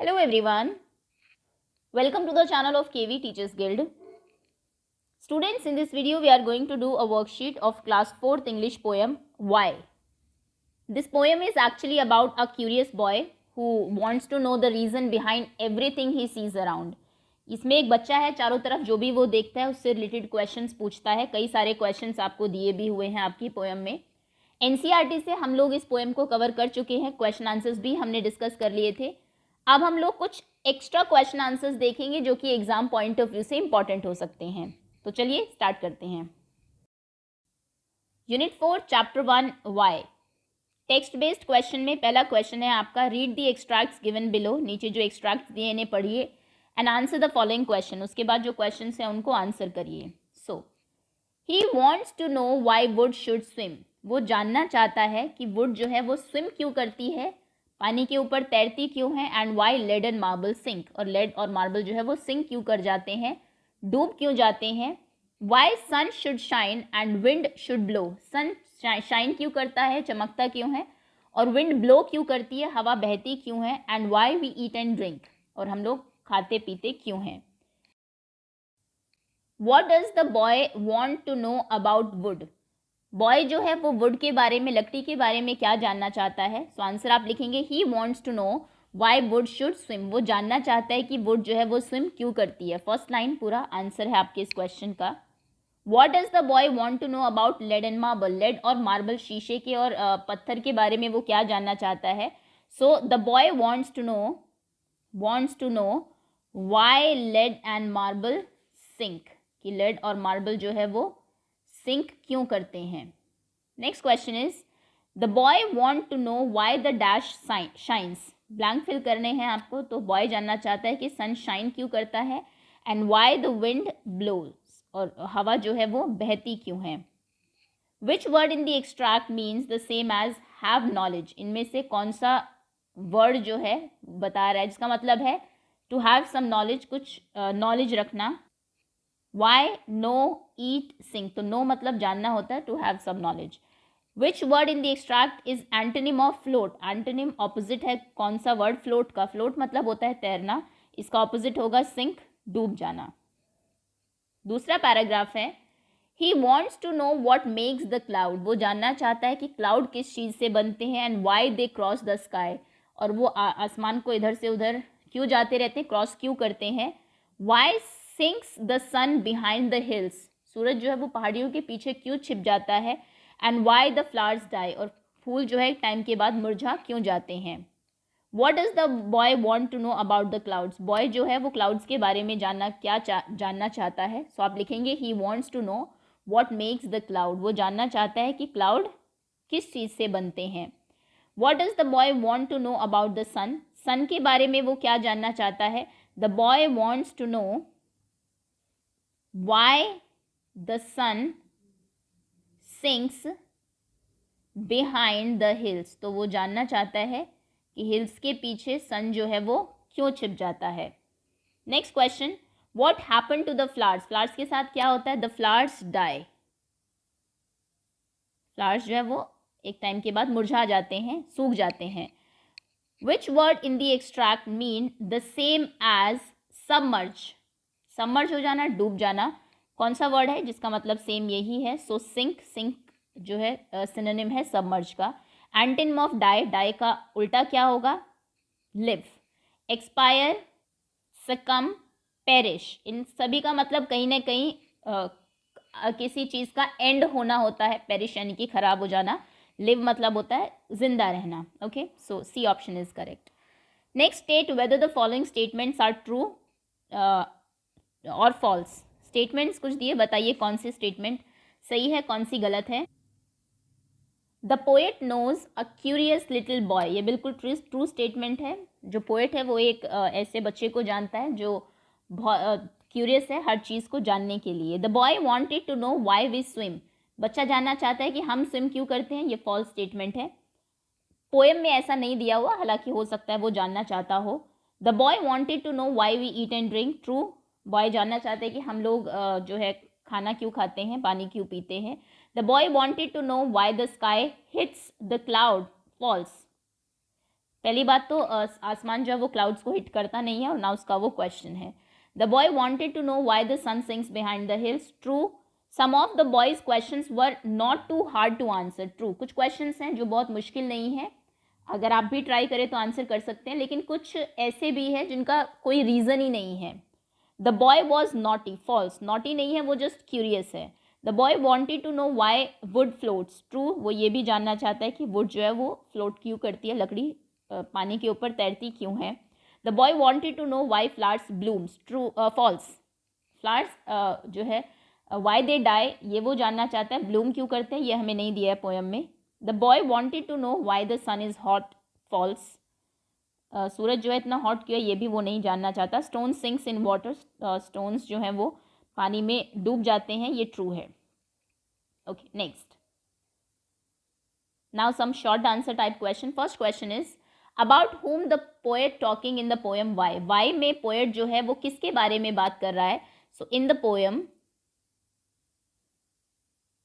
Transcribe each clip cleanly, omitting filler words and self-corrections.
Hello everyone, welcome to the channel of KV Teachers Guild. Students, in this video we are going to do a worksheet of class 4th English poem Why. This poem is actually about a curious boy who wants to know the reason behind everything he sees around. इसमें एक बच्चा है, चारों तरफ जो भी वो देखता है उससे रिलेटेड क्वेश्चंस पूछता है. कई सारे क्वेश्चंस आपको दिए भी हुए हैं आपकी पोएम में. एनसीईआरटी से हम लोग इस पोएम को कवर कर चुके हैं, क्वेश्चन आंसर्स भी हमने डिस्कस कर लिए थे. अब हम लोग कुछ एक्स्ट्रा क्वेश्चन आंसर्स देखेंगे जो कि एग्जाम पॉइंट ऑफ व्यू से इंपॉर्टेंट हो सकते हैं. तो चलिए स्टार्ट करते हैं. Unit 4 chapter 1 why. Text based question में पहला क्वेश्चन है आपका, read the extracts given below. नीचे जो एक्सट्रैक्ट्स दिए इन्हें पढ़िए and answer the following question. उसके बाद जो क्वेश्चन हैं उनको आंसर करिए. So he wants to know why would should swim. वो जानना चाहता है कि वुड जो है वो स्विम क्यों करती है, पानी के ऊपर तैरती क्यों है. And why lead and marble sink, और लेड और मार्बल जो है वो सिंक क्यों कर जाते हैं, डूब क्यों जाते हैं. Why sun should shine and wind should blow. Sun shine क्यों करता है, चमकता क्यों है, और विंड ब्लो क्यों करती है, हवा बहती क्यों है. And why we eat and drink, और हम लोग खाते पीते क्यों हैं. What does the boy want to know about wood. Boy जो है वो वुड के बारे में, लकड़ी के बारे में क्या जानना चाहता है. सो आंसर आप लिखेंगे he wants to know why would should swim. वो जानना चाहता है कि वुड जो है वो स्विम क्यों करती है. फर्स्ट लाइन पूरा आंसर है आपके इस क्वेश्चन का. What does the boy want to know about lead and marble. Lead और मार्बल, शीशे के और पत्थर के बारे में वो क्या जानना चाहता है. So the boy wants to know why lead and marble sink, कि लेड और मार्बल जो है वो सिंक क्यों करते हैं. Next question is the boy want to know why the dash shines. Blank fill करने हैं आपको. तो बॉय जानना चाहता है कि सन शाइन क्यों करता है. And why the wind blows, और हवा जो है वो बहती क्यों है. Which word in the extract means the same as have knowledge. इनमें से कौन सा वर्ड जो है बता रहा है जिसका मतलब है टू हैव सम नॉलेज, कुछ नॉलेज रखना. वाई नो ईट सिंक, तो नो मतलब जानना होता है, to have some knowledge. Which word in the extract is antonym of float. Antonym opposite है कौन सा वर्ड, फ्लोट का. फ्लोट मतलब होता है तैरना, इसका ऑपोजिट होगा सिंक, डूब जाना. दूसरा पैराग्राफ है, he wants to know what makes the cloud. वो जानना चाहता है कि क्लाउड किस चीज़ से बनते हैं. And why they cross the sky, और वो आसमान को इधर से उधर क्यों जाते रहते हैं, क्रॉस क्यों करते हैं. Why sinks the sun behind the hills. सूरज जो है वो पहाड़ियों के पीछे क्यों छिप जाता है. And why the flowers die, और फूल जो है टाइम के बाद मुरझा क्यों जाते हैं. What does the boy want to know about the clouds. Boy जो है वो क्लाउड्स के बारे में जानना चाहता है. सो आप लिखेंगे he wants to know what makes the cloud. वो जानना चाहता है कि क्लाउड किस चीज़ से बनते हैं. What does the boy want to know about the sun. Sun के बारे में वो क्या जानना चाहता है. The boy wants to know why the sun sinks behind the hills. तो वो जानना चाहता है कि हिल्स के पीछे सन जो है वो क्यों छिप जाता है. Next question, what happen to the flowers. Flowers के साथ क्या होता है. The flowers die. फ्लावर्स जो है वो एक टाइम के बाद मुरझा जाते हैं, सूख जाते हैं. Which word in the extract mean the same as submerge. Submerge हो जाना, डूब जाना. कौन सा वर्ड है जिसका मतलब सेम यही है. सो सिंक, सिंक जो है सिनोनिम है सबमर्ज का. एंटोनिम ऑफ डाई, डाई का उल्टा क्या होगा, लिव. एक्सपायर, सकम, पेरिश, इन सभी का मतलब कहीं ना कहीं किसी चीज़ का एंड होना होता है. पेरिश यानी कि खराब हो जाना. लिव मतलब होता है जिंदा रहना. Okay, so C option is correct. Next, state whether the following statements are true और फॉल्स. स्टेटमेंट्स कुछ दिए, बताइए कौन सी स्टेटमेंट सही है, कौन सी गलत है. The poet knows a curious little boy. ये बिल्कुल ट्रू स्टेटमेंट है. जो पोएट है वो एक ऐसे बच्चे को जानता है जो बहुत क्यूरियस है हर चीज़ को जानने के लिए. The boy wanted to know why we swim. बच्चा जानना चाहता है कि हम स्विम क्यों करते हैं. ये फॉल्स स्टेटमेंट है. पोएम में ऐसा नहीं दिया हुआ, हालांकि हो सकता है वो जानना चाहता हो. The boy wanted to know why we eat and drink. True. Boy जानना चाहते हैं कि हम लोग जो है खाना क्यों खाते हैं, पानी क्यों पीते हैं. The boy wanted to know why the sky hits the cloud. False. पहली बात तो आसमान जो है वो क्लाउड्स को हिट करता नहीं है, और ना उसका वो क्वेश्चन है. The boy wanted to know why the sun sinks behind the hills. True. Some of the boy's questions were not too hard to answer. True. कुछ क्वेश्चंस हैं जो बहुत मुश्किल नहीं है, अगर आप भी ट्राई करें तो आंसर कर सकते हैं, लेकिन कुछ ऐसे भी है जिनका कोई रीज़न ही नहीं है. The boy was naughty. False. Naughty नहीं है, वो जस्ट क्यूरियस है. The boy wanted to know why wood floats. True. वो ये भी जानना चाहता है कि वुड जो है वो फ्लोट क्यों करती है, लकड़ी पानी के ऊपर तैरती क्यों है. The boy wanted to know why flowers blooms. True. False. Flowers जो है वाई दे डाई, ये वो जानना चाहता है. ब्लूम क्यों करते हैं ये हमें नहीं दिया है पोएम में. The boy wanted to know why the sun is hot. False. सूरज जो है इतना हॉट क्यों है ये भी वो नहीं जानना चाहता. Stone sinks in water. Stones जो हैं वो पानी में डूब जाते हैं, ये ट्रू है. Okay, next. Now some short answer type question. First question is about whom the poet talking in the poem. Why. Why में पोएट जो है वो किसके बारे में बात कर रहा है. So in the poem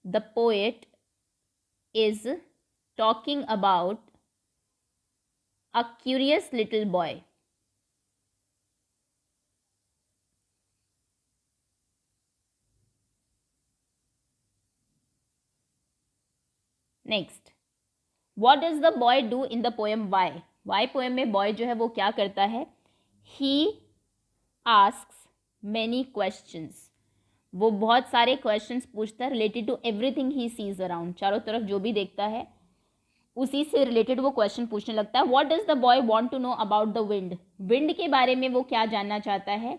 the poet is talking about a curious little boy. Next, what does the boy do in the poem Why? Why poem में boy जो है वो क्या करता है. He asks many questions. वो बहुत सारे questions पूछता है related to everything he sees around. चारों तरफ जो भी देखता है उसी से रिलेटेड वो क्वेश्चन पूछने लगता है. What does the boy want to know about the wind. Wind के बारे में वो क्या जानना चाहता है.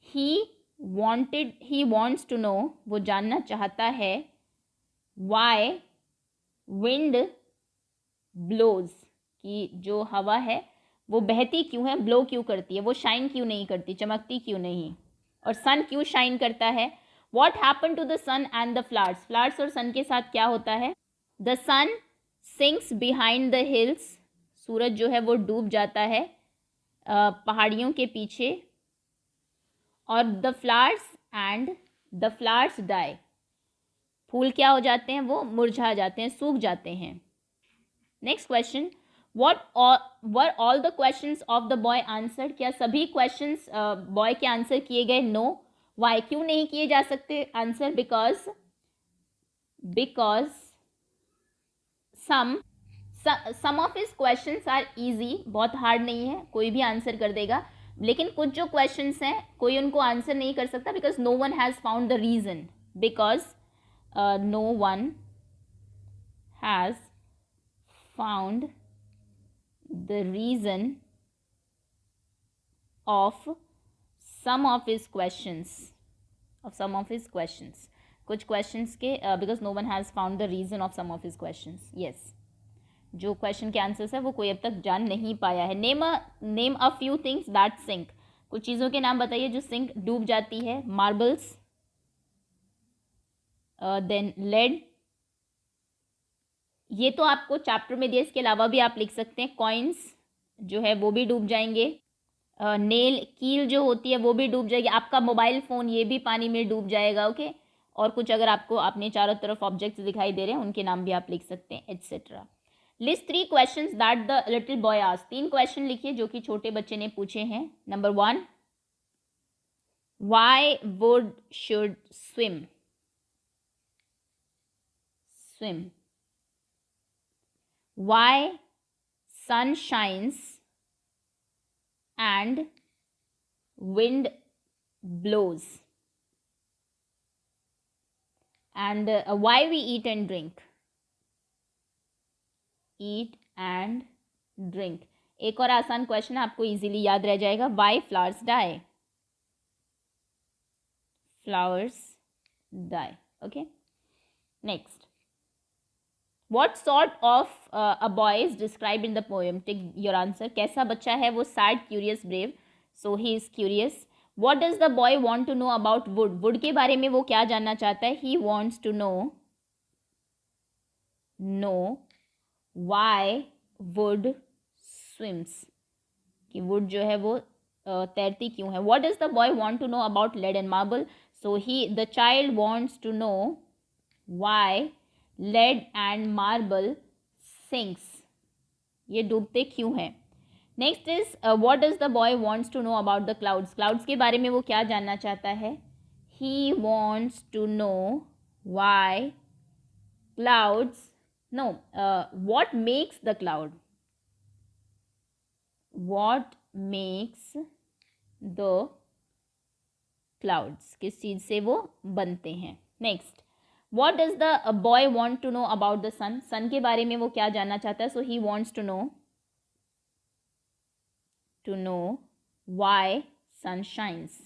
ही वांट्स टू नो, वो जानना चाहता है व्हाई विंड ब्लोज, कि जो हवा है वो बहती क्यों है, ब्लो क्यों करती है, वो शाइन क्यों नहीं करती, चमकती क्यों नहीं, और सन क्यों शाइन करता है. What happen to the sun and the flowers. Flowers और सन के साथ क्या होता है. The sun sinks behind the hills. सूरज जो है वो डूब जाता है पहाड़ियों के पीछे. और द फ्लावर्स डाई. फूल क्या हो जाते हैं, वो मुरझा जाते हैं, सूख जाते हैं. Next question. What were all the questions of the boy answered. क्या सभी क्वेश्चंस बॉय के आंसर किए गए. नो. वाई. क्यों नहीं किए जा सकते answer. Because some of his questions are easy. बहुत हार्ड नहीं है, कोई भी आंसर कर देगा. लेकिन कुछ जो क्वेश्चंस हैं कोई उनको आंसर नहीं कर सकता, because no one has found the reason. Because no one has found the reason of some of his questions. कुछ क्वेश्चंस के because no one has found the reason of some of his questions. Yes, जो question के answers है वो कोई अब तक जान नहीं पाया है. Name a few things that sink. कुछ चीज़ों के नाम बताइए जो सिंक डूब जाती है. Marbles, then lead. ये तो आपको चैप्टर में दिया, इसके अलावा भी आप लिख सकते हैं. कॉइन्स जो है वो भी डूब जाएंगे. नेल, कील जो होती है वो भी डूब जाएगी. आपका मोबाइल फ़ोन ये भी पानी में डूब जाएगा. ओके. और कुछ अगर आपको अपने चारों तरफ ऑब्जेक्ट्स दिखाई दे रहे हैं उनके नाम भी आप लिख सकते हैं, etcetera. List 3 questions that the little boy asked. 3 question लिखिए जो कि छोटे बच्चे ने पूछे हैं. Number 1, why would should swim. Why sun shines and wind blows. And why we eat and drink. Eat and drink. एक और आसान क्वेश्चन आपको इजीली याद रह जाएगा. Why flowers die. Flowers die. Okay. Next. What sort of a boy is described in the poem. Take your answer. कैसा बच्चा है वो. sad, curious, brave. So he is curious. What does the boy want to know about wood. wood के बारे में वो क्या जानना चाहता है. he wants to know why wood swims, कि wood जो है वो तैरती क्यों है. what does the boy want to know about lead and marble. so the child wants to know why lead and marble sinks, ये डूबते क्यों हैं. Next is what does the boy wants to know about the clouds. Clouds के बारे में वो क्या जानना चाहता है. He wants to know why clouds, no, what makes the cloud, what makes the clouds, किस चीज़ से वो बनते हैं. Next, what does the boy want to know about the sun. Sun के बारे में वो क्या जानना चाहता है. So he wants to know why sun shines.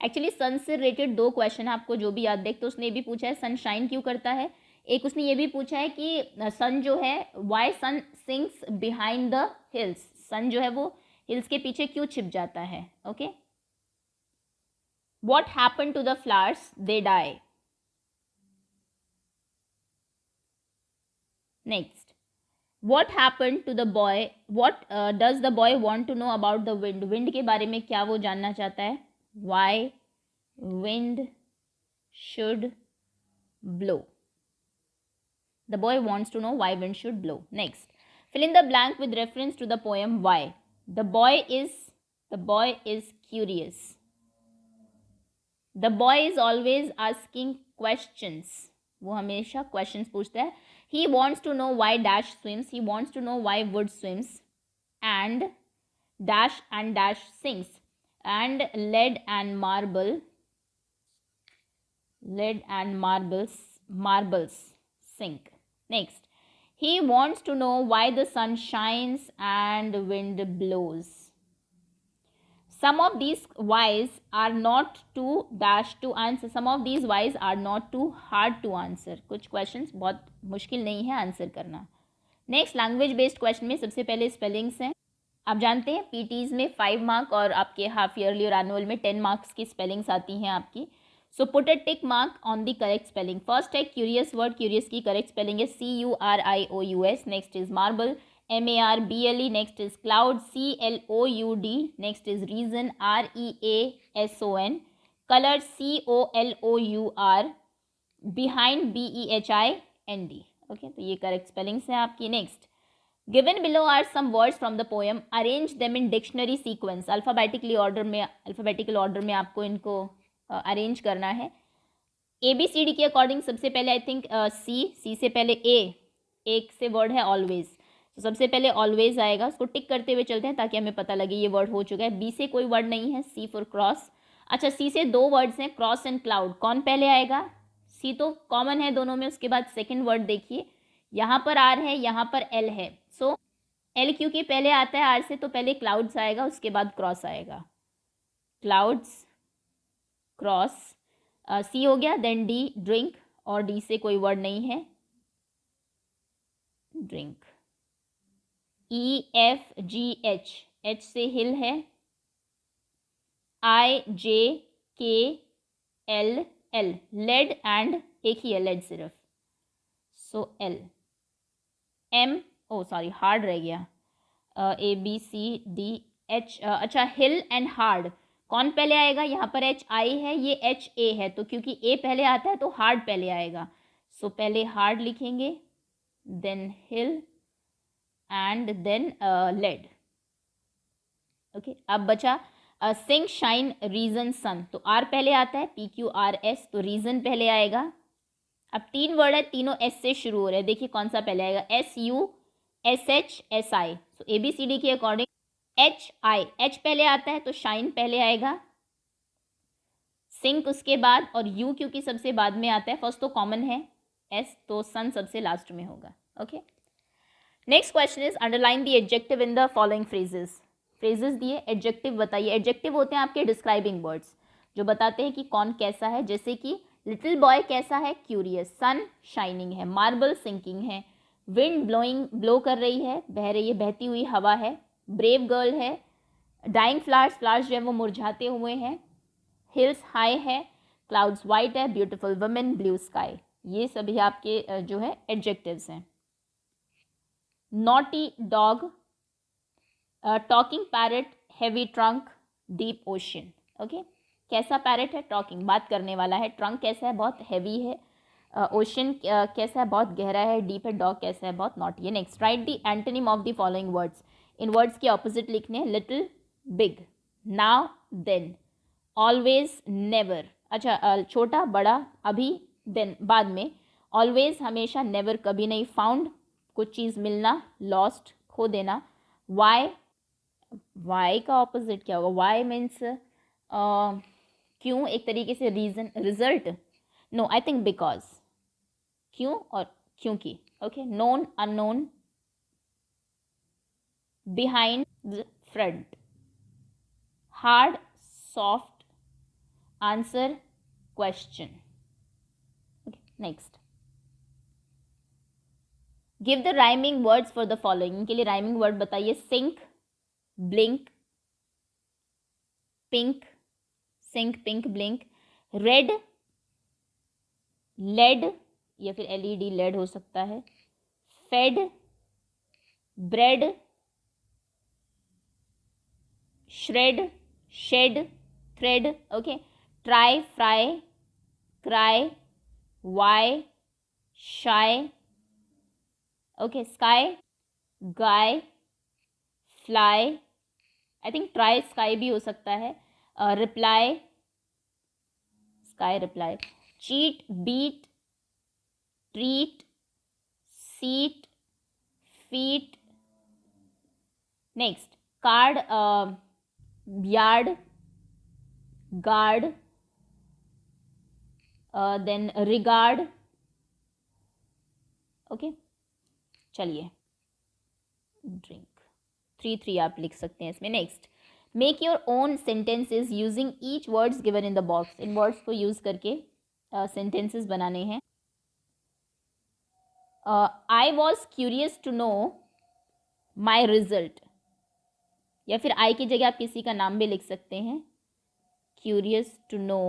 Actually sun से रिलेटेड 2 क्वेश्चन है, आपको जो भी याद देख. तो उसने ये भी पूछा है सन शाइन क्यों करता है. एक उसने ये भी पूछा है कि सन जो है, why sun sinks behind the hills. Sun जो है वो हिल्स के पीछे क्यों छिप जाता है. Okay. What happen to the flowers, they die. Next, what happened to the boy, what does the boy want to know about the wind. wind के बारे में क्या वो जानना चाहता है. why wind should blow. the boy wants to know why wind should blow. next, fill in the blank with reference to the poem why. the boy is curious. the boy is always asking questions. वो हमेशा questions पूछता है. He wants to know why dash swims. He wants to know why wood swims. And dash sinks. And lead and marbles sink. Next, he wants to know why the sun shines and wind blows. Some of these whys are not too dash to answer. Some of these whys are not too hard to answer. कुछ questions बहुत मुश्किल नहीं है answer करना. Next, language based question में सबसे पहले spellings हैं. आप जानते हैं पीटीज में 5 मार्क और आपके हाफ ईयरली और एनुअल में 10 मार्क्स की स्पेलिंग्स आती हैं आपकी. So put a tick mark on the correct spelling. First है क्यूरियस वर्ड. क्यूरियस की करेक्ट स्पेलिंग है CURIOUS. Next is marble, MARBLE. next is cloud, CLOUD. next is reason, REASON. color, COLOUR. behind, BEHIND. Okay, तो ये correct spellings हैं आपकी. Next, given below are some words from the poem, arrange them in dictionary sequence. Alphabetical order में आपको इनको arrange करना है. ABCD के अकॉर्डिंग सबसे पहले आई थिंक सी से पहले एक से वर्ड है ऑलवेज. तो सबसे पहले ऑलवेज आएगा, उसको टिक करते हुए चलते हैं ताकि हमें पता लगे ये वर्ड हो चुका है. बी से कोई वर्ड नहीं है, सी फॉर क्रॉस. अच्छा, सी से 2 वर्ड्स हैं, क्रॉस एंड क्लाउड. कौन पहले आएगा. सी तो कॉमन है दोनों में. उसके बाद सेकंड वर्ड देखिए, यहाँ पर आर है, यहाँ पर एल है. सो एल क्योंकि पहले आता है आर से, तो पहले क्लाउड्स आएगा, उसके बाद क्रॉस आएगा. क्लाउड्स, क्रॉस, सी हो गया. देन डी, ड्रिंक, और डी से कोई वर्ड नहीं है, ड्रिंक. EFGH, H से हिल है. IJKL, लेड एंड एक ही है लेड सिर्फ. So L. M, हार्ड रह गया. ABCDH. अच्छा, हिल एंड हार्ड. कौन पहले आएगा. यहाँ पर HI है, ये HA है, तो क्योंकि A पहले आता है तो हार्ड पहले आएगा. सो पहले हार्ड लिखेंगे, then hill and then lead. Okay, अब बचा सिंक, शाइन, रीजन, सन. तो आर पहले आता है, PQRS, तो रीजन पहले आएगा. अब 3 वर्ड है, तीनों S से शुरू हो रहे हैं. देखिए कौन सा पहले आएगा. SUSHSI. सो ABCD के अकॉर्डिंग HI, H पहले आता है तो शाइन पहले आएगा, सिंक उसके बाद, और U क्योंकि सबसे बाद में आता है, फर्स्ट तो कॉमन है S, तो सन सबसे लास्ट में होगा. Okay. Next question is underline the adjective in the following phrases. Phrases दिए, एडजेक्टिव बताइए. एडजेक्टिव होते हैं आपके डिस्क्राइबिंग वर्ड्स जो बताते हैं कि कौन कैसा है. जैसे कि लिटिल बॉय कैसा है, क्यूरियस. सन शाइनिंग है. मार्बल सिंकिंग है. विंड ब्लोइंग, ब्लो कर रही है, बह रही है, बहती हुई हवा है. ब्रेव गर्ल है. डाइंग फ्लावर्स, फ्लावर्स जो है वो मुरझाते हुए हैं. हिल्स हाई है. क्लाउड्स वाइट है. Beautiful women, blue sky. ये सभी आपके जो है एडजेक्टिव्स हैं. Naughty dog, talking parrot, heavy trunk, deep ocean. Okay, कैसा पैरट है, टॉकिंग, बात करने वाला है. ट्रंक कैसा है, बहुत हैवी है. ओशन कैसा है, बहुत गहरा है. डीप है. डॉग कैसा है, बहुत नॉटी है. Next, write the antonym of the following words. इन वर्ड्स के ऑपोजिट लिखने हैं, little, big, now, then, always, never, अच्छा छोटा, बड़ा, अभी, देन, बाद में, ऑलवेज, हमेशा, नेवर, कभी नहीं, फाउंड, कुछ चीज़ मिलना, लॉस्ट, खो देना, वाई, वाई का ऑपोजिट क्या होगा, वाई मीन्स क्यों, एक तरीके से reason, result, no I think because, क्यों और क्योंकि, okay, known, unknown, behind, front, hard, soft, answer, question, okay, next, give the rhyming words for the following, इनके लिए राइमिंग वर्ड बताइए, sink, blink, pink, sink, pink, blink, red, lead या फिर LED, lead हो सकता है, fed, bread, shred, shed, thread, okay, try, fry, cry, why, shy, okay, sky, guy, fly, I think try sky भी हो सकता है, reply, sky reply, cheat, beat, treat, seat, feet, next, card, yard, guard, then regard, okay, चलिए, drink, 3 आप लिख सकते हैं इसमें। Next, make your own sentences using each words given in the box, इन वर्ड्स को यूज करके सेंटेंसेस बनाने हैं। I was curious to know my result, या फिर आई की जगह आप किसी का नाम भी लिख सकते हैं, curious to know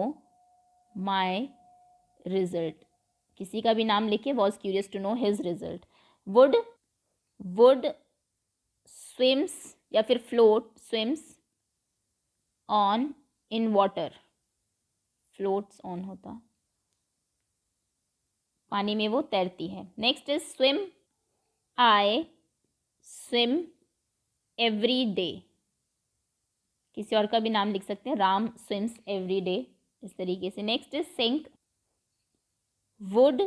my result, किसी का भी नाम लिखे, was curious to know his result. Wood, wood, swims या फिर float, swims on in water, floats on होता, पानी में वो तैरती है। Next is swim, I swim every day, किसी और का भी नाम लिख सकते हैं, राम स्विम्स एवरी डे, इस तरीके से। Next is sink, wood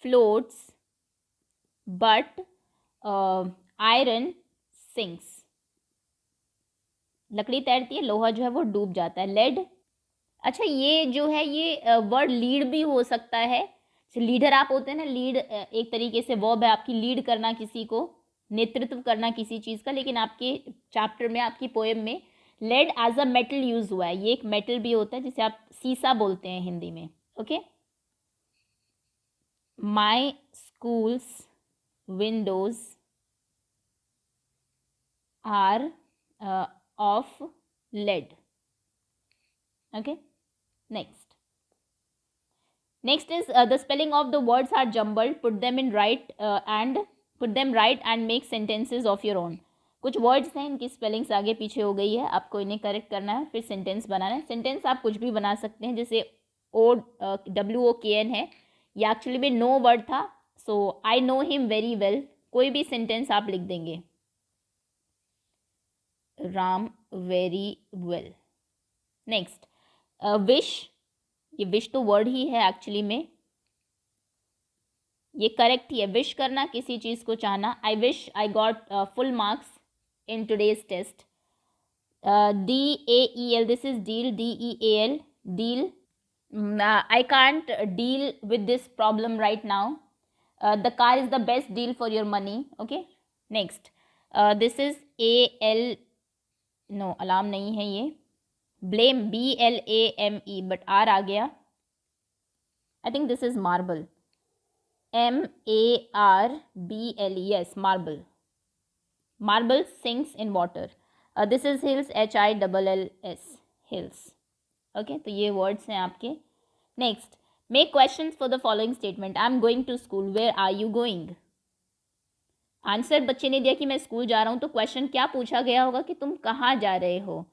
floats but iron sinks, लकड़ी तैरती है, लोहा जो है वो डूब जाता है। लेड, अच्छा ये जो है ये वर्ड लीड भी हो सकता है, लीडर आप होते हैं ना, लीड एक तरीके से वर्ब है आपकी, लीड करना किसी को, नेतृत्व करना किसी चीज़ का, लेकिन आपके चैप्टर में, आपकी पोएम में lead as a metal use हुआ है, ये एक मेटल भी होता है जिसे आप सीसा बोलते हैं हिंदी में, okay. My school's windows are of lead, okay. Next is the spelling of the words are jumbled. Put them right and make sentences of your own. कुछ वर्ड्स हैं इनकी स्पेलिंग्स आगे पीछे हो गई है, आपको इन्हें करेक्ट करना है, फिर सेंटेंस बनाना है। सेंटेंस आप कुछ भी बना सकते हैं, जैसे WOKN है, ये एक्चुअली में नो वर्ड था, so I know him very well, कोई भी सेंटेंस आप लिख देंगे, Ram very well. Next, wish, ये विश तो वर्ड ही है एक्चुअली में, ये करेक्ट ही है, विश करना, किसी चीज़ को चाहना। I wish I got full marks in today's test. DAEL, this is deal, DEAL, deal, I can't deal with this problem right now, the car is the best deal for your money, okay. Next, this is AL, no alarm नहीं है ये, blame, BLAME, but R आ गया, I think this is marble, MARBLE, yes, marble, marble sinks in water. This is hills, HILLS, hills, okay, तो ये words हैं आपके। Next, make questions for the following statement. I am going to school. Where are you going? Answer बच्चे ने दिया कि मैं school जा रहा हूँ, तो क्वेश्चन क्या पूछा गया होगा कि तुम कहाँ जा रहे हो।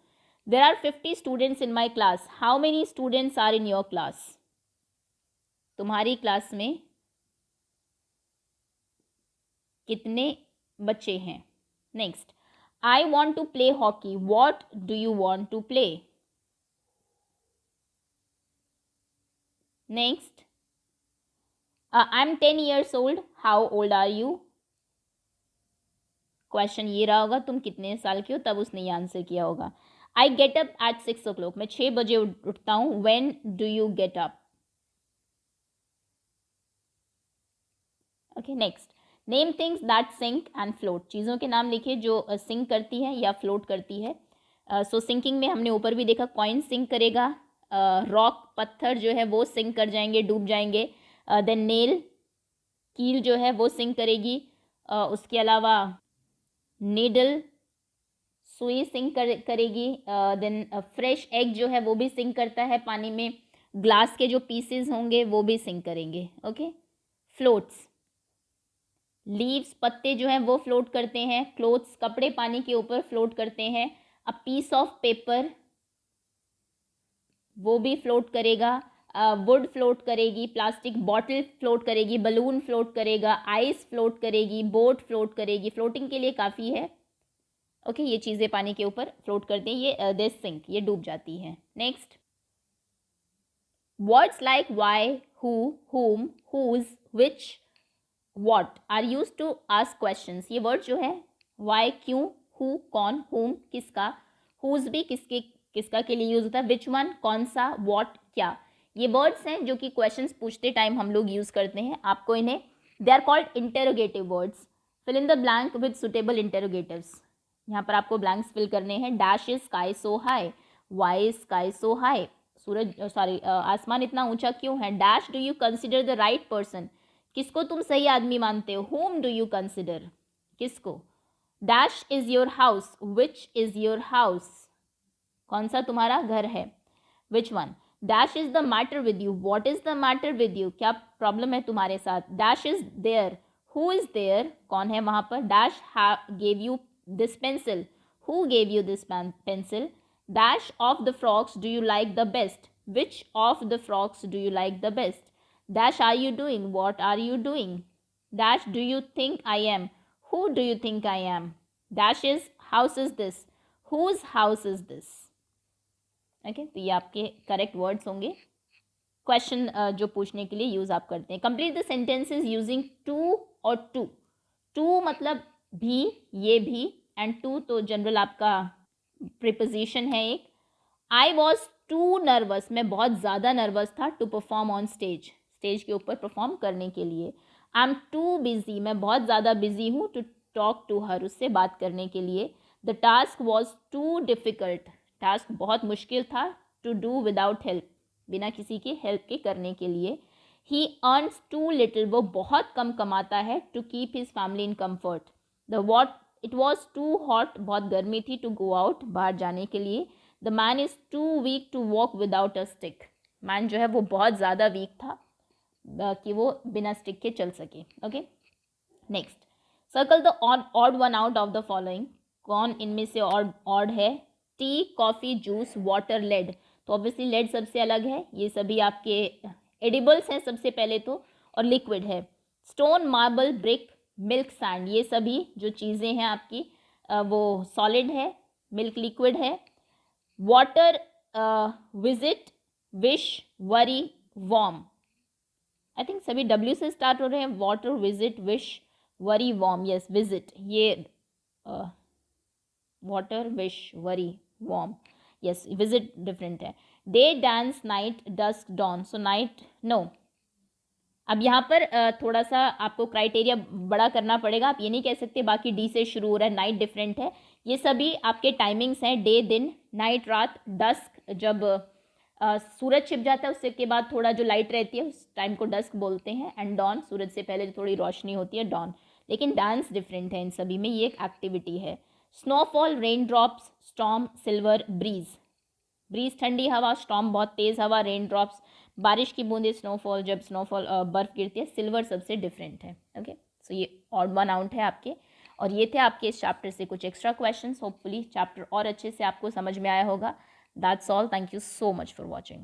There are 50 students in my class. How many students are in your class? तुम्हारी क्लास में कितने बच्चे हैं। Next, I want to play hockey. What do you want to play? Next, I'm 10 years old. How old are you? Question ये रहा होगा तुम कितने साल के हो, तब उसने ये आंसर किया होगा. I get up at 6 o'clock. मैं 6 बजे उठता हूँ. When do you get up? Okay, next. Name things that sink and float. चीज़ों के नाम लिखिए जो सिंक करती है या फ्लोट करती है. सो सिंकिंग में हमने ऊपर भी देखा, कॉइन सिंक करेगा, रॉक पत्थर जो है वो सिंक कर जाएंगे, डूब जाएंगे. देन नेल कील जो है वो सिंक करेगी. उसके अलावा नीडल सुई सिंक करेगी. देन फ्रेश एग जो है वो भी सिंक करता है पानी में. ग्लास के जो पीसेस होंगे वो भी सिंक करेंगे. ओके, फ्लोट्स लीव्स पत्ते जो हैं वो फ्लोट करते हैं. क्लोथ्स कपड़े पानी के ऊपर फ्लोट करते हैं. अ पीस ऑफ पेपर वो भी फ्लोट करेगा. वुड फ्लोट करेगी. प्लास्टिक बॉटल फ्लोट करेगी. बलून फ्लोट करेगा. आइस फ्लोट करेगी. बोट फ्लोट करेगी. फ्लोटिंग के लिए काफ़ी है. ओके, ये चीज़ें पानी के ऊपर फ्लोट करती हैं. ये दे सिंक, ये डूब जाती हैं. Next, words like why, who, whom, whose, which, what are used to ask questions. ये वर्ड जो है why क्यों, who कौन, whom किसका, whose भी किसका के लिए यूज होता है, which one कौन सा, what क्या. ये वर्ड्स हैं जो कि क्वेश्चंस पूछते टाइम हम लोग यूज करते हैं. आपको इन्हें they are called interrogative words. Fill in the blank with suitable interrogatives. यहाँ पर आपको ब्लैंक्स फिल करने हैं. Dash is sky so high. Why is sky so high. आसमान इतना ऊंचा क्यों है. Dash do you consider the right person. किसको तुम सही आदमी मानते हो. whom do you consider, किसको. Dash is your house. which is your house, कौन सा तुम्हारा घर है. which one. Dash is the matter with you. what is the matter with you, क्या प्रॉब्लम है तुम्हारे साथ. Dash is there. who is there, कौन है वहाँ पर. Dash gave you this pencil. who gave you this pencil. Dash of the frogs do you like the best. which of the frogs do you like the best. Dash are you doing. what are you doing. Dash do you think I am. who do you think I am. Dash is house is this. whose house is this. Okay, तो ये आपके correct words होंगे. Question जो पूछने के लिए use आप करते हैं. Complete the sentences using too और टू. टू मतलब भी, ये भी, एंड टू तो जनरल आपका प्रीपोजिशन है एक. I was too nervous. मैं बहुत ज़्यादा नर्वस था. To perform on stage. Stage के ऊपर परफॉर्म करने के लिए. I am too busy. मैं बहुत ज़्यादा बिजी हूँ. To talk to her. उससे बात करने के लिए. The task was too difficult. Task बहुत मुश्किल था. To do without help. बिना किसी के हेल्प के करने के लिए. He earns too little. वो बहुत कम कमाता है. To keep his family in comfort. It was too hot. बहुत गर्मी थी. To go out. बाहर जाने के लिए. The man is too weak to walk without a stick. Man जो है वो बहुत ज़्यादा वीक था कि वो बिना स्टिक के चल सके. Okay, next, circle the odd one out of the following. कौन इनमें से ऑड है. Tea, coffee, juice, water, lead. तो ऑब्वियसली लेड सबसे अलग है. ये सभी आपके एडिबल्स हैं सबसे पहले तो, और लिक्विड है. Stone, marble, brick, milk, sand. ये सभी जो चीज़ें हैं आपकी वो सॉलिड है. मिल्क लिक्विड है. Water, visit, wish, worry, warm. I think सभी डब्ल्यू से स्टार्ट हो रहे हैं. Water, visit, wish, worry, warm. Yes, visit. ये water, wish, worry, warm. Yes, visit different है. Day, dance, night, dusk, dawn. So night no. अब यहाँ पर थोड़ा सा आपको क्राइटेरिया बड़ा करना पड़ेगा. आप ये नहीं कह सकते बाकी डी से शुरू हो रहा है. नाइट डिफरेंट है. ये सभी आपके टाइमिंग्स हैं. डे दिन, नाइट रात, डस्क जब सूरज छिप जाता है उससे के बाद थोड़ा जो लाइट रहती है उस टाइम को डस्क बोलते हैं. एंड डॉन, सूरज से पहले जो थोड़ी रोशनी होती है, डॉन. लेकिन डांस डिफरेंट है इन सभी में. ये एक एक्टिविटी है. Snowfall, rain drops, storm, silver, breeze. Breeze ठंडी हवा, स्टॉर्म बहुत तेज़ हवा, रेन ड्रॉप्स बारिश की बूंदें, स्नोफॉल जब स्नोफॉल बर्फ़ गिरती है, सिल्वर सबसे डिफरेंट है. ओके, सो ये ऑड वन आउट है आपके. और ये थे आपके इस चैप्टर से कुछ एक्स्ट्रा क्वेश्चंस. होपफुली चैप्टर और अच्छे से आपको समझ में आया होगा. That's all. Thank you so much for watching.